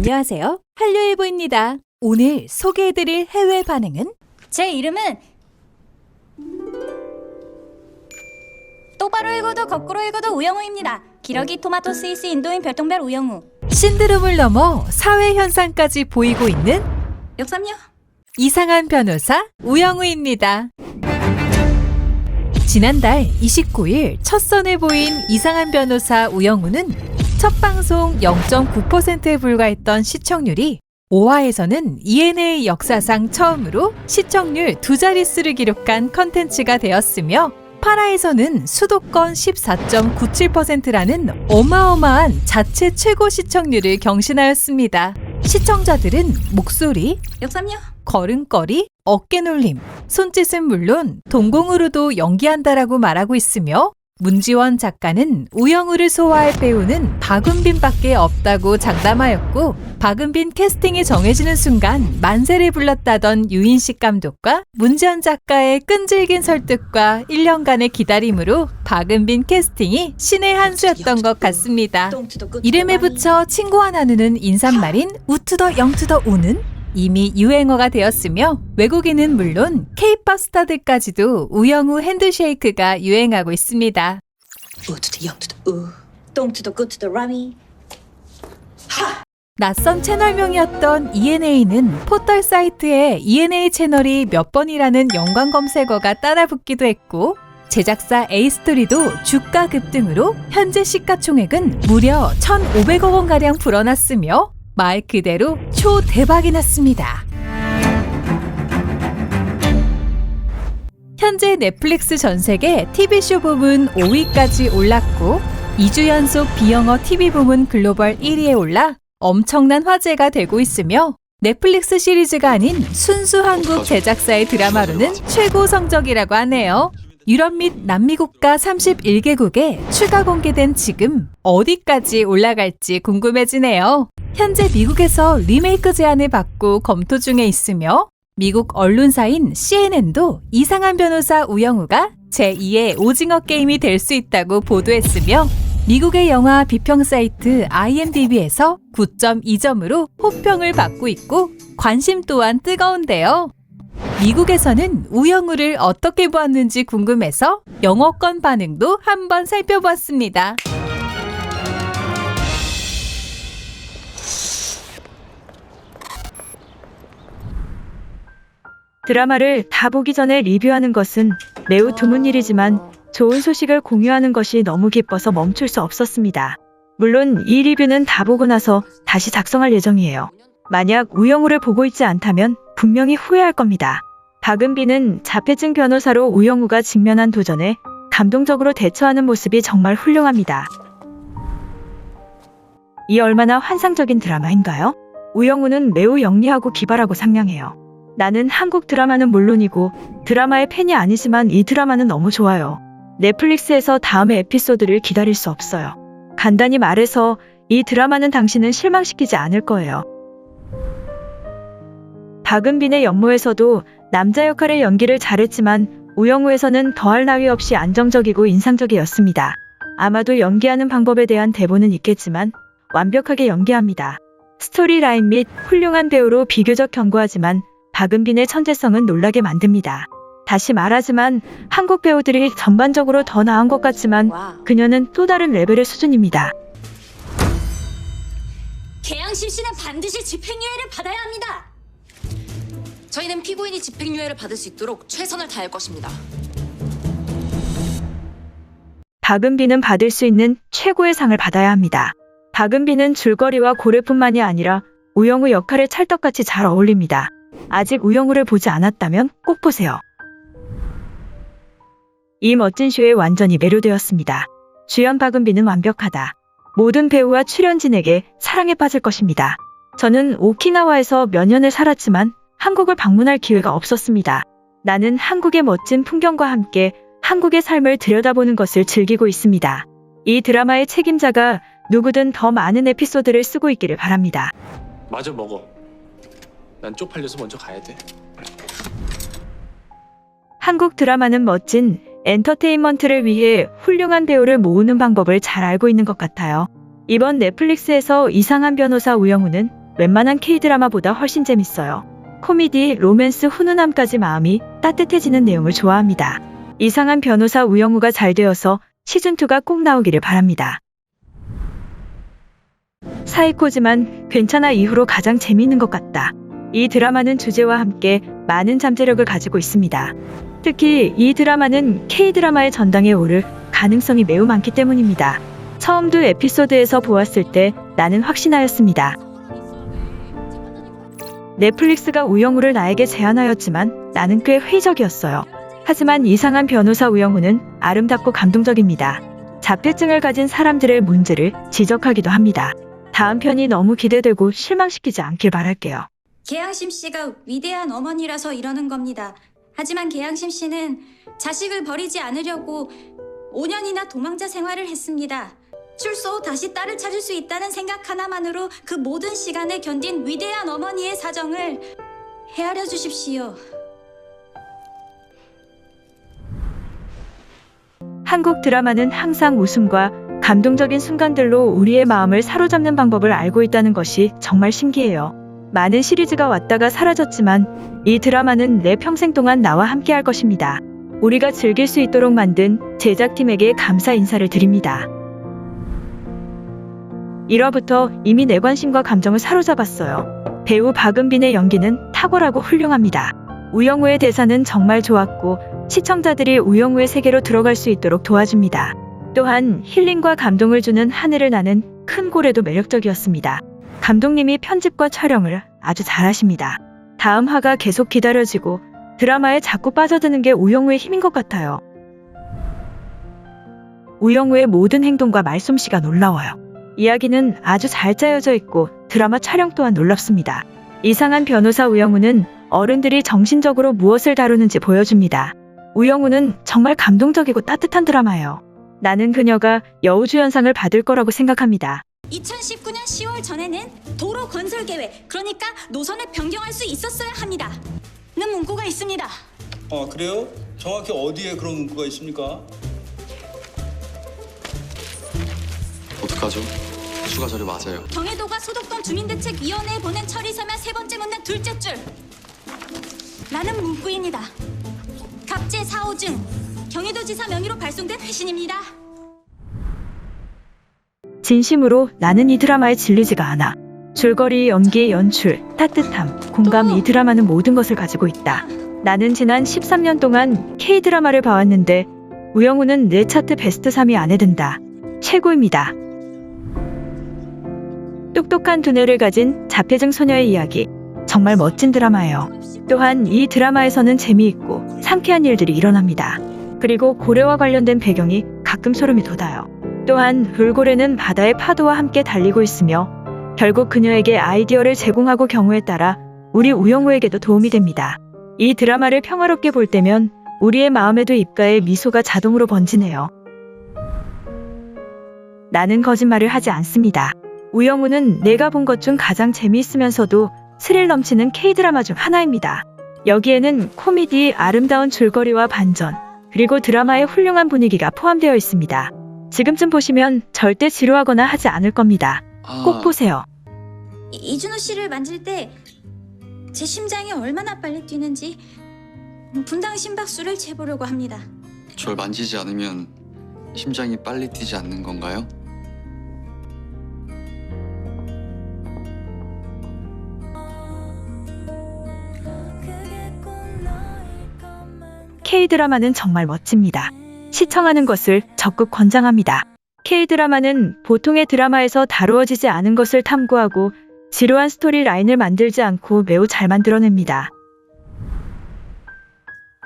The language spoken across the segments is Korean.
안녕하세요. 한류일보입니다. 오늘 소개해드릴 해외 반응은? 제 이름은 똑바로 읽어도 거꾸로 읽어도 우영우입니다. 기러기 토마토 스위스 인도인 별똥별 우영우. 신드롬을 넘어 사회 현상까지 보이고 있는 역삼요. 이상한 변호사 우영우입니다. 지난달 29일 첫 선을 보인 이상한 변호사 우영우는 첫 방송 0.9%에 불과했던 시청률이 5화에서는 ENA 역사상 처음으로 시청률 두 자릿수를 기록한 컨텐츠가 되었으며 8화에서는 수도권 14.97%라는 어마어마한 자체 최고 시청률을 경신하였습니다. 시청자들은 목소리, 역삼요. 걸음걸이, 어깨놀림, 손짓은 물론 동공으로도 연기한다라고 말하고 있으며 문지원 작가는 우영우를 소화할 배우는 박은빈밖에 없다고 장담하였고 박은빈 캐스팅이 정해지는 순간 만세를 불렀다던 유인식 감독과 문지원 작가의 끈질긴 설득과 1년간의 기다림으로 박은빈 캐스팅이 신의 한 수였던 것 같습니다. 이름에 붙여 친구와 나누는 인사말인 우투더 영투더 우는 이미 유행어가 되었으며 외국인은 물론 K-POP 스타들까지도 우영우 핸드쉐이크가 유행하고 있습니다. 우투더 영투더 우, 똥투더 꾸투더 라미. 낯선 채널명이었던 ENA는 포털 사이트에 ENA 채널이 몇 번이라는 연관 검색어가 따라붙기도 했고 제작사 A스토리도 주가 급등으로 현재 시가총액은 무려 1,500억 원가량 불어났으며 말 그대로 초대박이 났습니다. 현재 넷플릭스 전세계 TV쇼 부문 5위까지 올랐고 2주 연속 비영어 TV 부문 글로벌 1위에 올라 엄청난 화제가 되고 있으며 넷플릭스 시리즈가 아닌 순수 한국 제작사의 드라마로는 최고 성적이라고 하네요. 유럽 및 남미 국가 31개국에 추가 공개된 지금 어디까지 올라갈지 궁금해지네요. 현재 미국에서 리메이크 제안을 받고 검토 중에 있으며 미국 언론사인 CNN도 이상한 변호사 우영우가 제2의 오징어 게임이 될 수 있다고 보도했으며 미국의 영화 비평 사이트 IMDb에서 9.2점으로 호평을 받고 있고 관심 또한 뜨거운데요. 미국에서는 우영우를 어떻게 보았는지 궁금해서 영어권 반응도 한번 살펴보았습니다. 드라마를 다 보기 전에 리뷰하는 것은 매우 드문 일이지만 좋은 소식을 공유하는 것이 너무 기뻐서 멈출 수 없었습니다. 물론 이 리뷰는 다 보고 나서 다시 작성할 예정이에요. 만약 우영우를 보고 있지 않다면 분명히 후회할 겁니다. 박은빈은 자폐증 변호사로 우영우가 직면한 도전에 감동적으로 대처하는 모습이 정말 훌륭합니다. 이 얼마나 환상적인 드라마인가요? 우영우는 매우 영리하고 기발하고 상냥해요. 나는 한국 드라마는 물론이고 드라마의 팬이 아니지만 이 드라마는 너무 좋아요. 넷플릭스에서 다음의 에피소드를 기다릴 수 없어요. 간단히 말해서 이 드라마는 당신은 실망시키지 않을 거예요. 박은빈의 연모에서도 남자 역할의 연기를 잘했지만 우영우에서는 더할 나위 없이 안정적이고 인상적이었습니다. 아마도 연기하는 방법에 대한 대본은 있겠지만 완벽하게 연기합니다. 스토리라인 및 훌륭한 배우로 비교적 견고하지만 박은빈의 천재성은 놀라게 만듭니다. 다시 말하지만 한국 배우들이 전반적으로 더 나은 것 같지만 그녀는 또 다른 레벨의 수준입니다. 계양심 씨는 반드시 집행유예를 받아야 합니다. 저희는 피고인이 집행유예를 받을 수 있도록 최선을 다할 것입니다. 박은빈은 받을 수 있는 최고의 상을 받아야 합니다. 박은빈은 줄거리와 고래뿐만이 아니라 우영우 역할에 찰떡같이 잘 어울립니다. 아직 우영우를 보지 않았다면 꼭 보세요. 이 멋진 쇼에 완전히 매료되었습니다. 주연 박은빈은 완벽하다. 모든 배우와 출연진에게 사랑에 빠질 것입니다. 저는 오키나와에서 몇 년을 살았지만 한국을 방문할 기회가 없었습니다. 나는 한국의 멋진 풍경과 함께 한국의 삶을 들여다보는 것을 즐기고 있습니다. 이 드라마의 책임자가 누구든 더 많은 에피소드를 쓰고 있기를 바랍니다. 마저 먹어. 난 쪽팔려서 먼저 가야 돼. 한국 드라마는 멋진 엔터테인먼트를 위해 훌륭한 배우를 모으는 방법을 잘 알고 있는 것 같아요. 이번 넷플릭스에서 이상한 변호사 우영우는 웬만한 K-드라마보다 훨씬 재밌어요. 코미디, 로맨스, 훈훈함까지 마음이 따뜻해지는 내용을 좋아합니다. 이상한 변호사 우영우가 잘 되어서 시즌2가 꼭 나오기를 바랍니다. 사이코지만 괜찮아 이후로 가장 재미있는 것 같다. 이 드라마는 주제와 함께 많은 잠재력을 가지고 있습니다. 특히 이 드라마는 K-드라마의 전당에 오를 가능성이 매우 많기 때문입니다. 처음 두 에피소드에서 보았을 때 나는 확신하였습니다. 넷플릭스가 우영우를 나에게 제안하였지만 나는 꽤 회의적이었어요. 하지만 이상한 변호사 우영우는 아름답고 감동적입니다. 자폐증을 가진 사람들의 문제를 지적하기도 합니다. 다음 편이 너무 기대되고 실망시키지 않길 바랄게요. 계양심 씨가 위대한 어머니라서 이러는 겁니다. 하지만 계양심 씨는 자식을 버리지 않으려고 5년이나 도망자 생활을 했습니다. 출소 후 다시 딸을 찾을 수 있다는 생각 하나만으로 그 모든 시간을 견딘 위대한 어머니의 사정을 헤아려 주십시오. 한국 드라마는 항상 웃음과 감동적인 순간들로 우리의 마음을 사로잡는 방법을 알고 있다는 것이 정말 신기해요. 많은 시리즈가 왔다가 사라졌지만 이 드라마는 내 평생 동안 나와 함께 할 것입니다. 우리가 즐길 수 있도록 만든 제작팀에게 감사 인사를 드립니다. 1화부터 이미 내 관심과 감정을 사로잡았어요. 배우 박은빈의 연기는 탁월하고 훌륭합니다. 우영우의 대사는 정말 좋았고 시청자들이 우영우의 세계로 들어갈 수 있도록 도와줍니다. 또한 힐링과 감동을 주는 하늘을 나는 큰 고래도 매력적이었습니다. 감독님이 편집과 촬영을 아주 잘하십니다. 다음 화가 계속 기다려지고 드라마에 자꾸 빠져드는 게 우영우의 힘인 것 같아요. 우영우의 모든 행동과 말솜씨가 놀라워요. 이야기는 아주 잘 짜여져 있고 드라마 촬영 또한 놀랍습니다. 이상한 변호사 우영우는 어른들이 정신적으로 무엇을 다루는지 보여줍니다. 우영우는 정말 감동적이고 따뜻한 드라마예요. 나는 그녀가 여우주연상을 받을 거라고 생각합니다. 2019년 10월 전에는 도로 건설 계획, 그러니까 노선을 변경할 수 있었어야 합니다. 는 문구가 있습니다. 그래요? 정확히 어디에 그런 문구가 있습니까? 어떡하죠? 추가 자료 맞아요. 경해도가 소독동 주민대책위원회에 보낸 처리 서면 세 번째 문단 둘째 줄. 라는 문구입니다. 갑제 4호증 경해도지사 명의로 발송된 회신입니다. 진심으로 나는 이 드라마에 질리지가 않아. 줄거리, 연기, 연출, 따뜻함, 공감, 이 드라마는 모든 것을 가지고 있다. 나는 지난 13년 동안 K-드라마를 봐왔는데 우영우는 내 차트 베스트 3위 안에 든다. 최고입니다. 똑똑한 두뇌를 가진 자폐증 소녀의 이야기. 정말 멋진 드라마예요. 또한 이 드라마에서는 재미있고 상쾌한 일들이 일어납니다. 그리고 고래와 관련된 배경이 가끔 소름이 돋아요. 또한 돌고래는 바다의 파도와 함께 달리고 있으며 결국 그녀에게 아이디어를 제공하고 경우에 따라 우리 우영우에게도 도움이 됩니다. 이 드라마를 평화롭게 볼 때면 우리의 마음에도 입가에 미소가 자동으로 번지네요. 나는 거짓말을 하지 않습니다. 우영우는 내가 본 것 중 가장 재미있으면서도 스릴 넘치는 K-드라마 중 하나입니다. 여기에는 코미디, 아름다운 줄거리와 반전, 그리고 드라마의 훌륭한 분위기가 포함되어 있습니다. 지금쯤 보시면 절대 지루하거나 하지 않을 겁니다. 꼭 보세요. 이준호 씨를 만질 때 제 심장이 얼마나 빨리 뛰는지 분당 심박수를 재보려고 합니다. 절 만지지 않으면 심장이 빨리 뛰지 않는 건가요? K-드라마는 정말 멋집니다. 시청하는 것을 적극 권장합니다. K-드라마는 보통의 드라마에서 다루어지지 않은 것을 탐구하고 지루한 스토리 라인을 만들지 않고 매우 잘 만들어냅니다.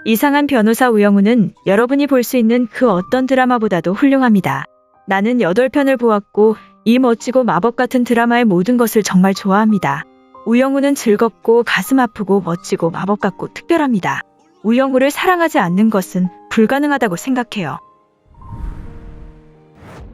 이상한 변호사 우영우는 여러분이 볼 수 있는 그 어떤 드라마보다도 훌륭합니다. 나는 8편을 보았고 이 멋지고 마법 같은 드라마의 모든 것을 정말 좋아합니다. 우영우는 즐겁고 가슴 아프고 멋지고 마법 같고 특별합니다. 우영우를 사랑하지 않는 것은 불가능하다고 생각해요.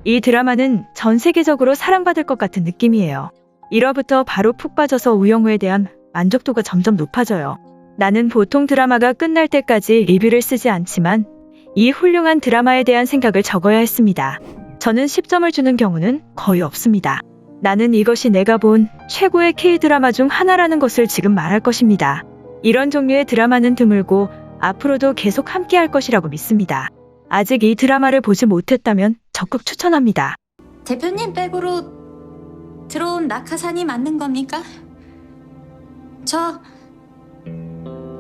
이 드라마는 전 세계적으로 사랑받을 것 같은 느낌이에요. 1화부터 바로 푹 빠져서 우영우에 대한 만족도가 점점 높아져요. 나는 보통 드라마가 끝날 때까지 리뷰를 쓰지 않지만 이 훌륭한 드라마에 대한 생각을 적어야 했습니다. 저는 10점을 주는 경우는 거의 없습니다. 나는 이것이 내가 본 최고의 K-드라마 중 하나라는 것을 지금 말할 것입니다. 이런 종류의 드라마는 드물고 앞으로도 계속 함께 할 것이라고 믿습니다. 아직 이 드라마를 보지 못했다면 적극 추천합니다. 대표님 백으로 들어온 낙하산이 맞는 겁니까? 저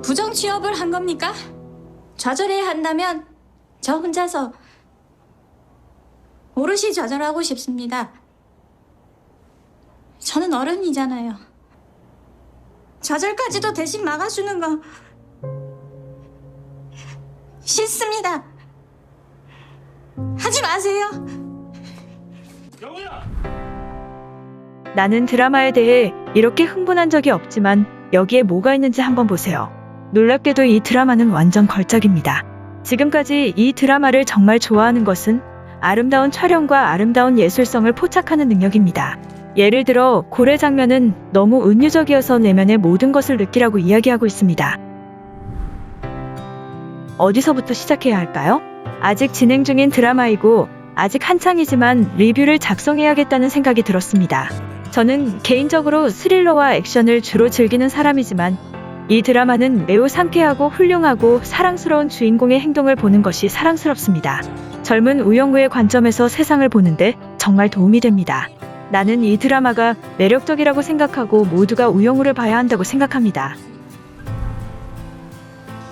부정 취업을 한 겁니까? 좌절해야 한다면 저 혼자서 오롯이 좌절하고 싶습니다. 저는 어른이잖아요. 좌절까지도 대신 막아주는 거 싫습니다. 하지 마세요. 나는 드라마에 대해 이렇게 흥분한 적이 없지만 여기에 뭐가 있는지 한번 보세요. 놀랍게도 이 드라마는 완전 걸작입니다. 지금까지 이 드라마를 정말 좋아하는 것은 아름다운 촬영과 아름다운 예술성을 포착하는 능력입니다. 예를 들어 고래 장면은 너무 은유적이어서 내면의 모든 것을 느끼라고 이야기하고 있습니다. 어디서부터 시작해야 할까요? 아직 진행 중인 드라마이고 아직 한창이지만 리뷰를 작성해야겠다는 생각이 들었습니다. 저는 개인적으로 스릴러와 액션을 주로 즐기는 사람이지만 이 드라마는 매우 상쾌하고 훌륭하고 사랑스러운 주인공의 행동을 보는 것이 사랑스럽습니다. 젊은 우영우의 관점에서 세상을 보는데 정말 도움이 됩니다. 나는 이 드라마가 매력적이라고 생각하고 모두가 우영우를 봐야 한다고 생각합니다.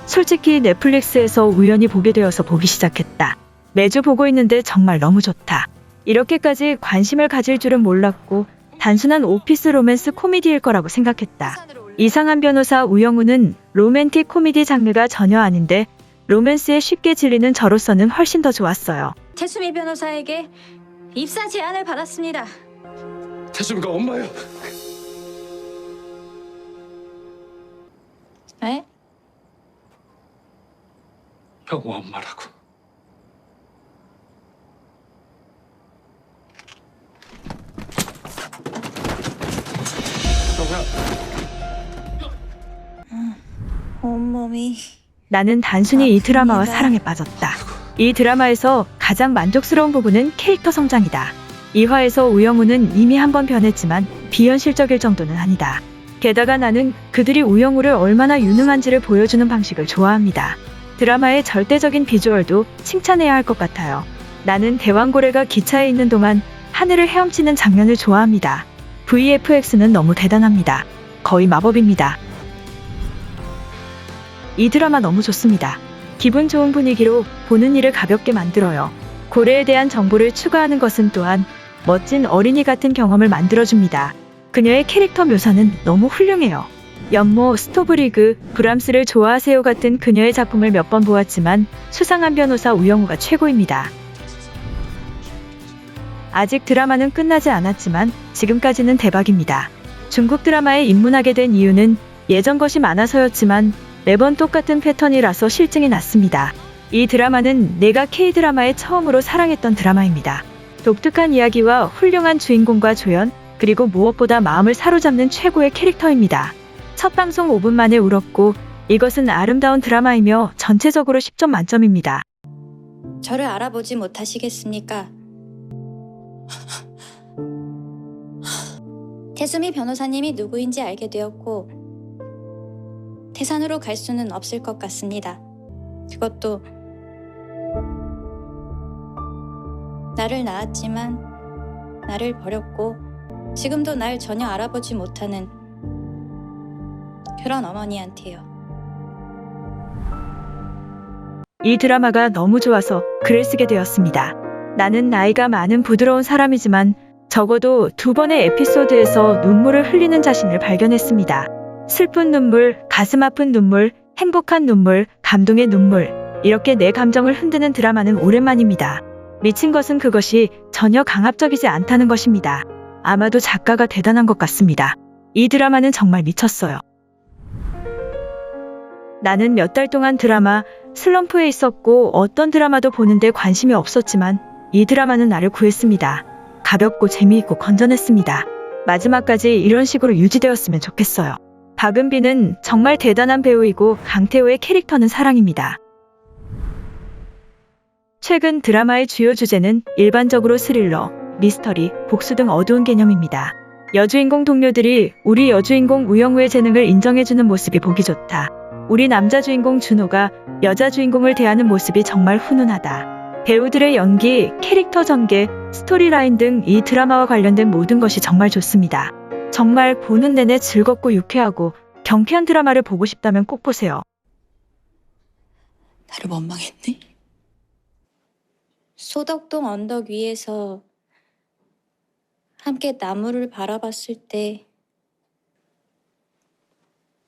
솔직히 넷플릭스에서 우연히 보게 되어서 보기 시작했다. 매주 보고 있는데 정말 너무 좋다. 이렇게까지 관심을 가질 줄은 몰랐고 단순한 오피스 로맨스 코미디일 거라고 생각했다. 이상한 변호사 우영우는 로맨틱 코미디 장르가 전혀 아닌데 로맨스에 쉽게 질리는 저로서는 훨씬 더 좋았어요. 태수미 변호사에게 입사 제안을 받았습니다. 태수미가 엄마야. 네? 영우 엄마라고. 온몸이 나는 단순히 이 드라마와 사랑에 빠졌다. 이 드라마에서 가장 만족스러운 부분은 캐릭터 성장이다. 2화에서 우영우는 이미 한번 변했지만 비현실적일 정도는 아니다. 게다가 나는 그들이 우영우를 얼마나 유능한지를 보여주는 방식을 좋아합니다. 드라마의 절대적인 비주얼도 칭찬해야 할 것 같아요. 나는 대왕고래가 기차에 있는 동안 하늘을 헤엄치는 장면을 좋아합니다. VFX는 너무 대단합니다. 거의 마법입니다. 이 드라마 너무 좋습니다. 기분 좋은 분위기로 보는 이를 가볍게 만들어요. 고래에 대한 정보를 추가하는 것은 또한 멋진 어린이 같은 경험을 만들어줍니다. 그녀의 캐릭터 묘사는 너무 훌륭해요. 연모, 스토브리그, 브람스를 좋아하세요 같은 그녀의 작품을 몇 번 보았지만 수상한 변호사 우영우가 최고입니다. 아직 드라마는 끝나지 않았지만 지금까지는 대박입니다. 중국 드라마에 입문하게 된 이유는 예전 것이 많아서였지만 매번 똑같은 패턴이라서 실증이 났습니다. 이 드라마는 내가 K-드라마에 처음으로 사랑했던 드라마입니다. 독특한 이야기와 훌륭한 주인공과 조연, 그리고 무엇보다 마음을 사로잡는 최고의 캐릭터입니다. 첫 방송 5분 만에 울었고 이것은 아름다운 드라마이며 전체적으로 10점 만점입니다. 저를 알아보지 못하시겠습니까? 태수미 변호사님이 누구인지 알게 되었고 태산으로 갈 수는 없을 것 같습니다. 그것도 나를 낳았지만 나를 버렸고 지금도 날 전혀 알아보지 못하는 그런 어머니한테요. 이 드라마가 너무 좋아서 글을 쓰게 되었습니다. 나는 나이가 많은 부드러운 사람이지만 적어도 2번의 에피소드에서 눈물을 흘리는 자신을 발견했습니다. 슬픈 눈물, 가슴 아픈 눈물, 행복한 눈물, 감동의 눈물, 이렇게 내 감정을 흔드는 드라마는 오랜만입니다. 미친 것은 그것이 전혀 강압적이지 않다는 것입니다. 아마도 작가가 대단한 것 같습니다. 이 드라마는 정말 미쳤어요. 나는 몇 달 동안 드라마 슬럼프에 있었고 어떤 드라마도 보는데 관심이 없었지만 이 드라마는 나를 구했습니다. 가볍고 재미있고 건전했습니다. 마지막까지 이런 식으로 유지되었으면 좋겠어요. 박은비는 정말 대단한 배우이고 강태호의 캐릭터는 사랑입니다. 최근 드라마의 주요 주제는 일반적으로 스릴러, 미스터리, 복수 등 어두운 개념입니다. 여주인공 동료들이 우리 여주인공 우영우의 재능을 인정해주는 모습이 보기 좋다. 우리 남자 주인공 준호가 여자 주인공을 대하는 모습이 정말 훈훈하다. 배우들의 연기, 캐릭터 전개, 스토리라인 등 이 드라마와 관련된 모든 것이 정말 좋습니다. 정말 보는 내내 즐겁고 유쾌하고 경쾌한 드라마를 보고 싶다면 꼭 보세요. 나를 원망했니? 소덕동 언덕 위에서 함께 나무를 바라봤을 때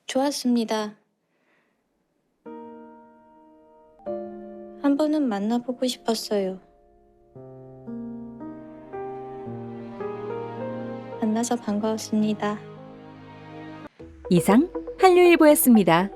좋았습니다. 한 번은 만나보고 싶었어요. 만나서 반가웠습니다. 이상 한류일보였습니다.